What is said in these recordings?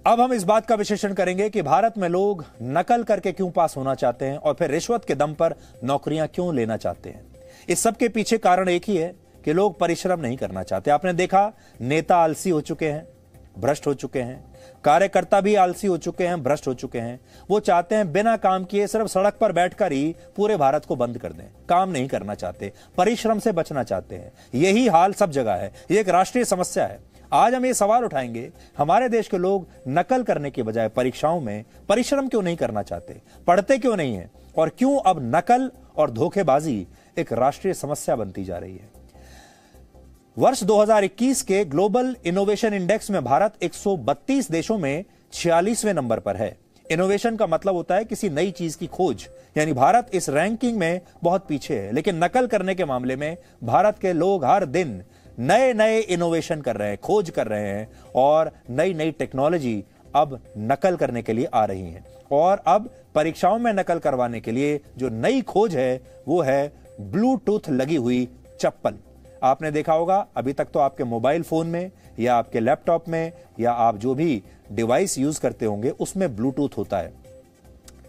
अब हम इस बात का विश्लेषण करेंगे कि भारत में लोग नकल करके क्यों पास होना चाहते हैं और फिर रिश्वत के दम पर नौकरियां क्यों लेना चाहते हैं। इस सब के पीछे कारण एक ही है कि लोग परिश्रम नहीं करना चाहते। आपने देखा, नेता आलसी हो चुके हैं, भ्रष्ट हो चुके हैं, कार्यकर्ता भी आलसी हो चुके हैं, भ्रष्ट हो चुके हैं। वो चाहते हैं बिना काम किए सिर्फ सड़क पर बैठकर ही पूरे भारत को बंद कर दें। काम नहीं करना चाहते, परिश्रम से बचना चाहते हैं। यही हाल सब जगह है, ये एक राष्ट्रीय समस्या है। आज हम ये सवाल उठाएंगे, हमारे देश के लोग नकल करने के बजाय परीक्षाओं में परिश्रम क्यों नहीं करना चाहते, पढ़ते क्यों नहीं है और क्यों अब नकल और धोखेबाजी एक राष्ट्रीय समस्या बनती जा रही है। वर्ष 2021 के ग्लोबल इनोवेशन इंडेक्स में भारत 132 देशों में 46वें नंबर पर है। इनोवेशन का मतलब होता है किसी नई चीज की खोज, यानी भारत इस रैंकिंग में बहुत पीछे है। लेकिन नकल करने के मामले में भारत के लोग हर दिन नए नए इनोवेशन कर रहे हैं, खोज कर रहे हैं और नई नई टेक्नोलॉजी अब नकल करने के लिए आ रही है। और अब परीक्षाओं में नकल करवाने के लिए जो नई खोज है वो है ब्लूटूथ लगी हुई चप्पल। आपने देखा होगा, अभी तक तो आपके मोबाइल फोन में या आपके लैपटॉप में या आप जो भी डिवाइस यूज करते होंगे उसमें ब्लूटूथ होता है,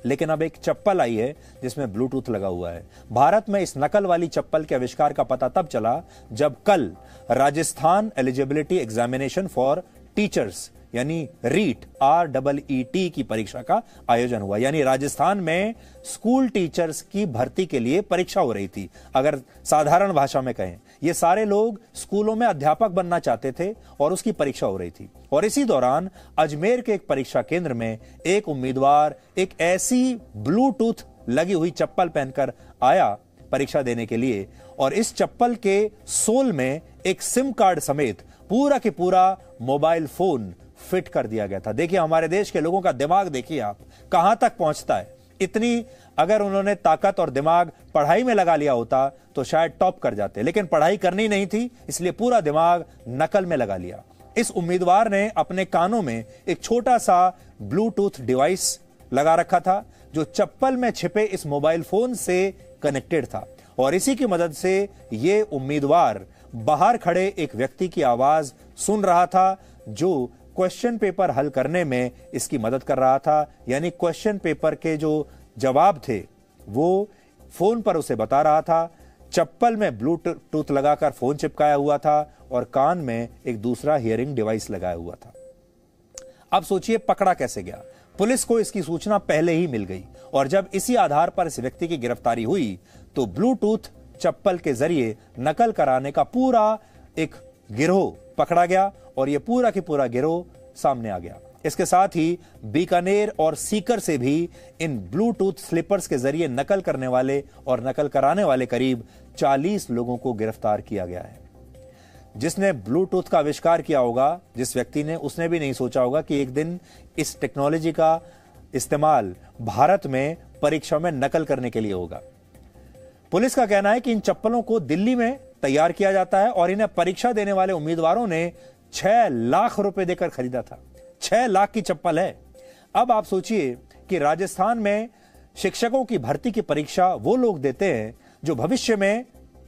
लेकिन अब एक चप्पल आई है जिसमें ब्लूटूथ लगा हुआ है। भारत में इस नकल वाली चप्पल के आविष्कार का पता तब चला जब कल Rajasthan eligibility examination for teachers यानी रीट REET की परीक्षा का आयोजन हुआ। यानी राजस्थान में स्कूल टीचर्स की भर्ती के लिए परीक्षा हो रही थी। अगर साधारण भाषा में कहें, ये सारे लोग स्कूलों में अध्यापक बनना चाहते थे और उसकी परीक्षा हो रही थी। और इसी दौरान अजमेर के एक परीक्षा केंद्र में एक उम्मीदवार एक ऐसी ब्लूटूथ लगी हुई चप्पल पहनकर आया परीक्षा देने के लिए, और इस चप्पल के सोल में एक सिम कार्ड समेत पूरा के पूरा मोबाइल फोन फिट कर दिया गया था। देखिए, हमारे देश के लोगों का दिमाग देखिए आप कहां तक पहुंचता है। इतनी अगर उन्होंने ताकत और दिमाग पढ़ाई में लगा लिया होता तो शायद टॉप कर जाते, लेकिन पढ़ाई करनी नहीं थी, इसलिए पूरा दिमाग नकल में लगा लिया। इस उम्मीदवार ने अपने कानों में एक छोटा सा ब्लूटूथ डिवाइस लगा रखा था जो चप्पल में छिपे इस मोबाइल फोन से कनेक्टेड था, और इसी की मदद से यह उम्मीदवार बाहर खड़े एक व्यक्ति की आवाज सुन रहा था जो क्वेश्चन पेपर हल करने में इसकी मदद कर रहा था। यानी क्वेश्चन पेपर के जो जवाब थे वो फोन पर उसे बता रहा था। चप्पल में ब्लूटूथ लगाकर फोन चिपकाया हुआ था और कान में एक दूसरा हियरिंग डिवाइस लगाया हुआ था। अब सोचिए पकड़ा कैसे गया। पुलिस को इसकी सूचना पहले ही मिल गई और जब इसी आधार पर इस व्यक्ति की गिरफ्तारी हुई तो ब्लूटूथ चप्पल के जरिए नकल कराने का पूरा एक गिरोह पकड़ा गया और यह पूरा की पूरा गिरोह सामने आ गया। इसके साथ ही बीकानेर और सीकर से भी इन ब्लूटूथ स्लीपर्स के जरिए नकल करने वाले और नकल कराने वाले करीब 40 लोगों को गिरफ्तार किया गया है। जिसने ब्लूटूथ का आविष्कार किया होगा, जिस व्यक्ति ने, उसने भी नहीं सोचा होगा कि एक दिन इस टेक्नोलॉजी का इस्तेमाल भारत में परीक्षा में नकल करने के लिए होगा। पुलिस का कहना है कि इन चप्पलों को दिल्ली में तैयार किया जाता है और इन्हें परीक्षा देने वाले उम्मीदवारों ने 6 लाख रुपए देकर खरीदा था। 6 लाख की चप्पल है। अब आप सोचिए कि राजस्थान में शिक्षकों की भर्ती की परीक्षा वो लोग देते हैं जो भविष्य में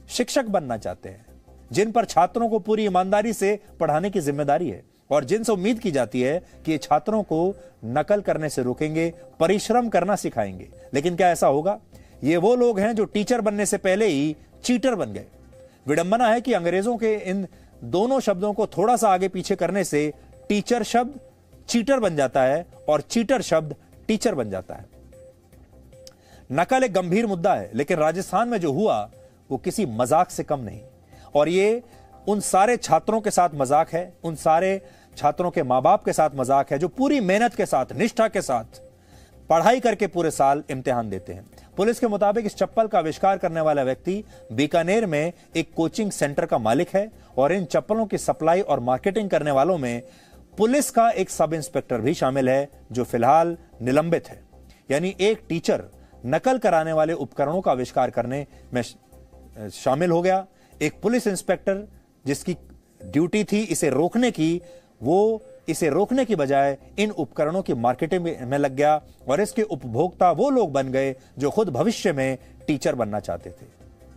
शिक्षक बनना चाहते हैं, जिन पर छात्रों को पूरी ईमानदारी से पढ़ाने की जिम्मेदारी है और जिनसे उम्मीद की जाती है कि ये छात्रों को नकल करने से रोकेंगे, परिश्रम करना सिखाएंगे। लेकिन क्या ऐसा होगा? ये वो लोग हैं जो टीचर बनने से पहले ही चीटर बन गए। विडंबना है कि अंग्रेजों के इन दोनों शब्दों को थोड़ा सा आगे पीछे करने से टीचर शब्द चीटर बन जाता है और चीटर शब्द टीचर बन जाता है। नकल एक गंभीर मुद्दा है, लेकिन राजस्थान में जो हुआ वो किसी मजाक से कम नहीं। और ये उन सारे छात्रों के साथ मजाक है, उन सारे छात्रों के मां बाप के साथ मजाक है जो पूरी मेहनत के साथ, निष्ठा के साथ पढ़ाई करके पूरे साल इम्तिहान देते हैं। पुलिस के मुताबिक इस चप्पल का आविष्कार करने वाला व्यक्ति बीकानेर में एक कोचिंग सेंटर का मालिक है और इन चप्पलों की सप्लाई और मार्केटिंग करने वालों में पुलिस का एक सब इंस्पेक्टर भी शामिल है जो फिलहाल निलंबित है। यानी एक टीचर नकल कराने वाले उपकरणों का आविष्कार करने में शामिल हो गया। एक पुलिस इंस्पेक्टर जिसकी ड्यूटी थी इसे रोकने की, वो इसे रोकने की बजाय इन उपकरणों की मार्केटिंग में लग गया और इसके उपभोक्ता वो लोग बन गए जो खुद भविष्य में टीचर बनना चाहते थे।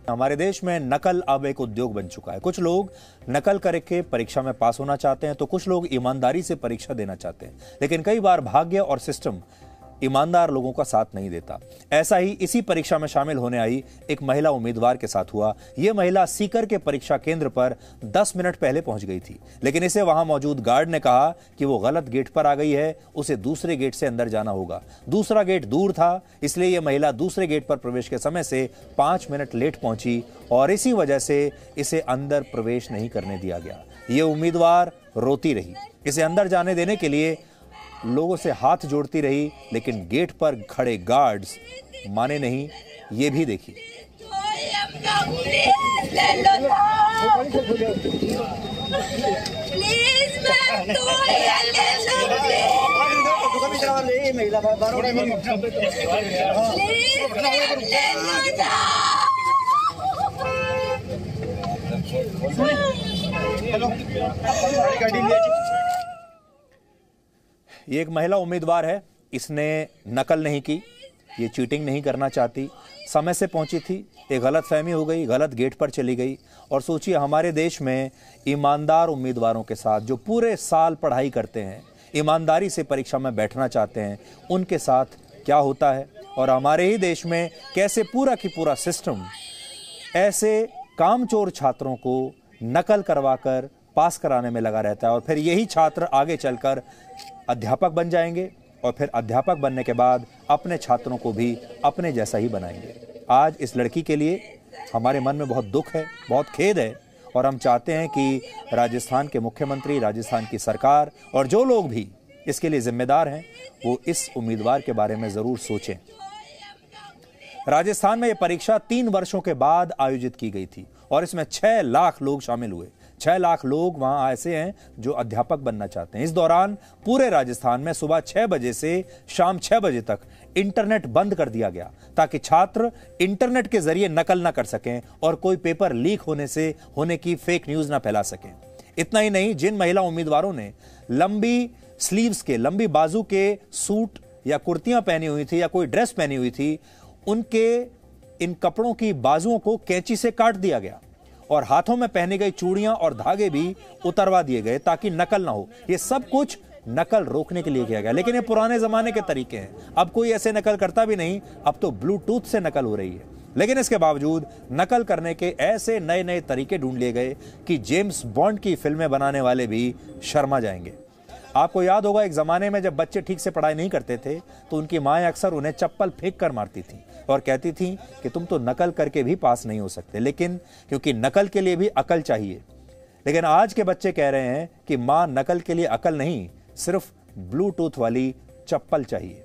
हमारे देश में नकल अब एक उद्योग बन चुका है। कुछ लोग नकल करके परीक्षा में पास होना चाहते हैं तो कुछ लोग ईमानदारी से परीक्षा देना चाहते हैं, लेकिन कई बार भाग्य और सिस्टम ईमानदार लोगों का साथ नहीं देता। ऐसा ही इसी परीक्षा में शामिल होने आई एक महिला उम्मीदवार के साथ हुआ। यह महिला सीकर के परीक्षा केंद्र पर 10 मिनट पहले पहुंच गई थी, लेकिन इसे वहां मौजूद गार्ड ने कहा कि वो गलत गेट पर आ गई है, उसे दूसरे गेट से अंदर जाना होगा। दूसरा गेट दूर था, इसलिए यह महिला दूसरे गेट पर प्रवेश के समय से 5 मिनट लेट पहुंची और इसी वजह से इसे अंदर प्रवेश नहीं करने दिया गया। ये उम्मीदवार रोती रही, इसे अंदर जाने देने के लिए लोगों से हाथ जोड़ती रही, लेकिन गेट पर खड़े गार्ड्स माने नहीं। ये भी देखिए। ये एक महिला उम्मीदवार है, इसने नकल नहीं की, ये चीटिंग नहीं करना चाहती, समय से पहुंची थी, एक गलतफहमी हो गई, गलत गेट पर चली गई। और सोचिए हमारे देश में ईमानदार उम्मीदवारों के साथ जो पूरे साल पढ़ाई करते हैं, ईमानदारी से परीक्षा में बैठना चाहते हैं, उनके साथ क्या होता है। और हमारे ही देश में कैसे पूरा की पूरा सिस्टम ऐसे कामचोर छात्रों को नकल करवाकर पास कराने में लगा रहता है और फिर यही छात्र आगे चलकर अध्यापक बन जाएंगे और फिर अध्यापक बनने के बाद अपने छात्रों को भी अपने जैसा ही बनाएंगे। आज इस लड़की के लिए हमारे मन में बहुत दुख है, बहुत खेद है और हम चाहते हैं कि राजस्थान के मुख्यमंत्री, राजस्थान की सरकार और जो लोग भी इसके लिए जिम्मेदार हैं वो इस उम्मीदवार के बारे में जरूर सोचें। राजस्थान में यह परीक्षा 3 वर्षों के बाद आयोजित की गई थी और इसमें 6 लाख लोग शामिल हुए। 6 लाख लोग वहां ऐसे हैं जो अध्यापक बनना चाहते हैं। इस दौरान पूरे राजस्थान में सुबह 6 बजे से शाम 6 बजे तक इंटरनेट बंद कर दिया गया ताकि छात्र इंटरनेट के जरिए नकल ना कर सकें और कोई पेपर लीक होने की फेक न्यूज ना फैला सकें। इतना ही नहीं, जिन महिला उम्मीदवारों ने लंबी स्लीव्स के, लंबी बाजू के सूट या कुर्तियां पहनी हुई थी या कोई ड्रेस पहनी हुई थी, उनके इन कपड़ों की बाजुओं को कैंची से काट दिया गया और हाथों में पहनी गई चूड़ियां और धागे भी उतरवा दिए गए ताकि नकल ना हो। यह सब कुछ नकल रोकने के लिए किया गया, लेकिन ये पुराने जमाने के तरीके हैं। अब कोई ऐसे नकल करता भी नहीं, अब तो ब्लूटूथ से नकल हो रही है। लेकिन इसके बावजूद नकल करने के ऐसे नए नए तरीके ढूंढ लिए गए कि जेम्स बॉन्ड की फिल्में बनाने वाले भी शर्मा जाएंगे। आपको याद होगा एक जमाने में जब बच्चे ठीक से पढ़ाई नहीं करते थे तो उनकी माएं अक्सर उन्हें चप्पल फेंक कर मारती थी और कहती थी कि तुम तो नकल करके भी पास नहीं हो सकते, लेकिन क्योंकि नकल के लिए भी अकल चाहिए। लेकिन आज के बच्चे कह रहे हैं कि मां नकल के लिए अकल नहीं, सिर्फ ब्लूटूथ वाली चप्पल चाहिए।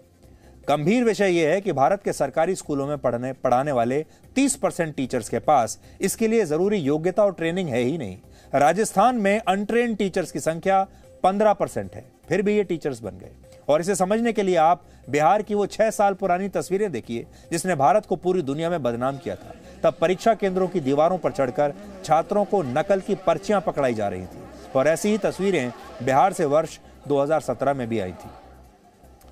गंभीर विषय यह है कि भारत के सरकारी स्कूलों में पढ़ाने वाले 30% टीचर्स के पास इसके लिए जरूरी योग्यता और ट्रेनिंग है ही नहीं। राजस्थान में अनट्रेन टीचर्स की संख्या 15% है, फिर भी ये टीचर्स बन गए। और इसे समझने के लिए आप बिहार की वो 6 साल पुरानी तस्वीरें देखिए जिसने भारत को पूरी दुनिया में बदनाम किया था। तब परीक्षा केंद्रों की दीवारों पर चढ़कर छात्रों को नकल की पर्चियां पकड़ाई जा रही थी और ऐसी ही तस्वीरें बिहार से वर्ष 2017 में भी आई थी।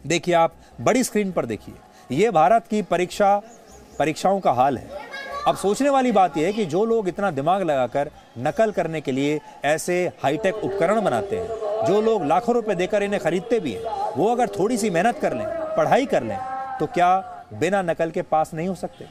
देखिए, आप बड़ी स्क्रीन पर देखिए, यह भारत की परीक्षाओं का हाल है। अब सोचने वाली बात यह है कि जो लोग इतना दिमाग लगाकर नकल करने के लिए ऐसे हाईटेक उपकरण बनाते हैं, जो लोग लाखों रुपए देकर इन्हें खरीदते भी हैं, वो अगर थोड़ी सी मेहनत कर लें, पढ़ाई कर लें, तो क्या बिना नकल के पास नहीं हो सकते?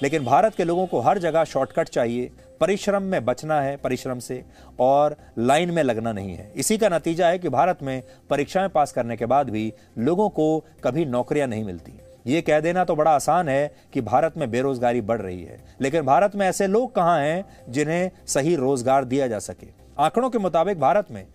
लेकिन भारत के लोगों को हर जगह शॉर्टकट चाहिए, परिश्रम में बचना है, परिश्रम से, और लाइन में लगना नहीं है। इसी का नतीजा है कि भारत में परीक्षाएं पास करने के बाद भी लोगों को कभी नौकरियां नहीं मिलती। ये कह देना तो बड़ा आसान है कि भारत में बेरोजगारी बढ़ रही है, लेकिन भारत में ऐसे लोग कहां हैं जिन्हें सही रोजगार दिया जा सके। आंकड़ों के मुताबिक भारत में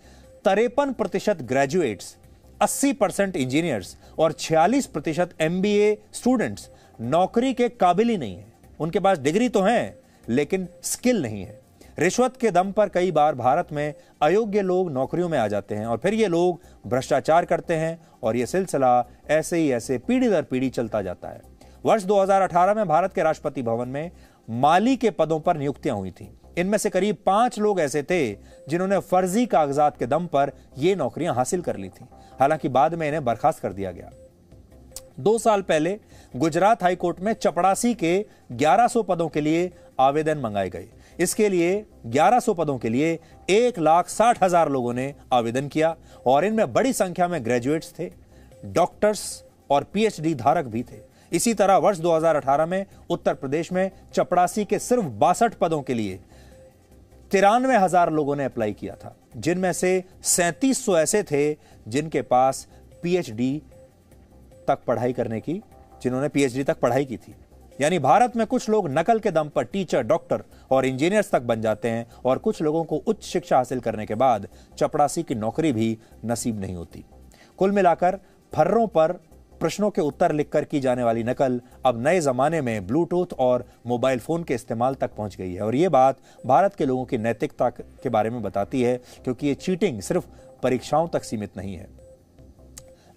53% ग्रेजुएट्स, 80% इंजीनियर्स और 46% MBA स्टूडेंट्स नौकरी के काबिल ही नहीं है। उनके पास डिग्री तो है लेकिन स्किल नहीं है। रिश्वत के दम पर कई बार भारत में अयोग्य लोग नौकरियों में आ जाते हैं और फिर ये लोग भ्रष्टाचार करते हैं और ये सिलसिला ऐसे पीढ़ी दर पीढ़ी चलता जाता है। वर्ष 2018 में भारत के राष्ट्रपति भवन में माली के पदों पर नियुक्तियां हुई थी। इनमें से करीब 5 लोग ऐसे थे जिन्होंने फर्जी कागजात के दम पर ये नौकरियां हासिल कर ली थी। हालांकि बाद में इन्हें बर्खास्त कर दिया गया। 2 साल पहले गुजरात हाईकोर्ट में चपड़ासी के 1100 पदों के लिए आवेदन मंगाए गए। इसके लिए 1100 पदों के लिए 1,60,000 लोगों ने आवेदन किया और इनमें बड़ी संख्या में ग्रेजुएट्स थे, डॉक्टर्स और पीएचडी धारक भी थे। इसी तरह वर्ष 2018 में उत्तर प्रदेश में चपरासी के सिर्फ 62 पदों के लिए 93,000 लोगों ने अप्लाई किया था, जिनमें से 3700 ऐसे थे जिनके पास पीएचडी तक पढ़ाई करने की, जिन्होंने पीएचडी तक पढ़ाई की थी। यानी भारत में कुछ लोग नकल के दम पर टीचर, डॉक्टर और इंजीनियर्स तक बन जाते हैं और कुछ लोगों को उच्च शिक्षा हासिल करने के बाद चपरासी की नौकरी भी नसीब नहीं होती। कुल मिलाकर फर्रों पर प्रश्नों के उत्तर लिखकर की जाने वाली नकल अब नए जमाने में ब्लूटूथ और मोबाइल फोन के इस्तेमाल तक पहुंच गई है और यह बात भारत के लोगों की नैतिकता के बारे में बताती है, क्योंकि ये चीटिंग सिर्फ परीक्षाओं तक सीमित नहीं है।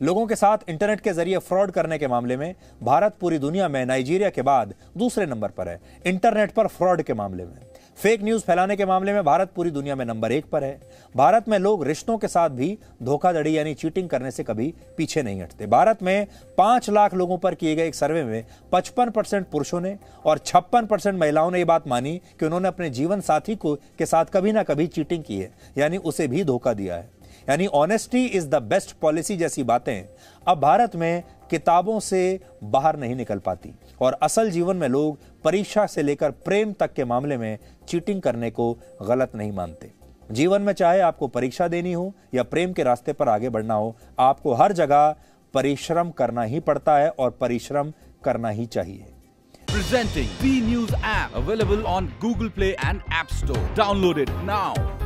लोगों के साथ इंटरनेट के जरिए फ्रॉड करने के मामले में भारत पूरी दुनिया में नाइजीरिया के बाद दूसरे नंबर पर है। इंटरनेट पर फ्रॉड के मामले में, फेक न्यूज फैलाने के मामले में भारत पूरी दुनिया में नंबर 1 पर है। भारत में लोग रिश्तों के साथ भी धोखाधड़ी यानी चीटिंग करने से कभी पीछे नहीं हटते। भारत में 5 लाख लोगों पर किए गए एक सर्वे में 55% पुरुषों ने और 56% महिलाओं ने यह बात मानी कि उन्होंने अपने जीवन साथी के साथ कभी ना कभी चीटिंग की है, यानी उसे भी धोखा दिया है। यानी honesty is the best policy जैसी बातें अब भारत में किताबों से बाहर नहीं निकल पाती और असल जीवन में लोग परीक्षा से लेकर प्रेम तक के मामले में चीटिंग करने को गलत नहीं मानते। जीवन में चाहे आपको परीक्षा देनी हो या प्रेम के रास्ते पर आगे बढ़ना हो, आपको हर जगह परिश्रम करना ही पड़ता है और परिश्रम करना ही चाहिए। Presenting V News app available on Google Play and App Store. Download it now.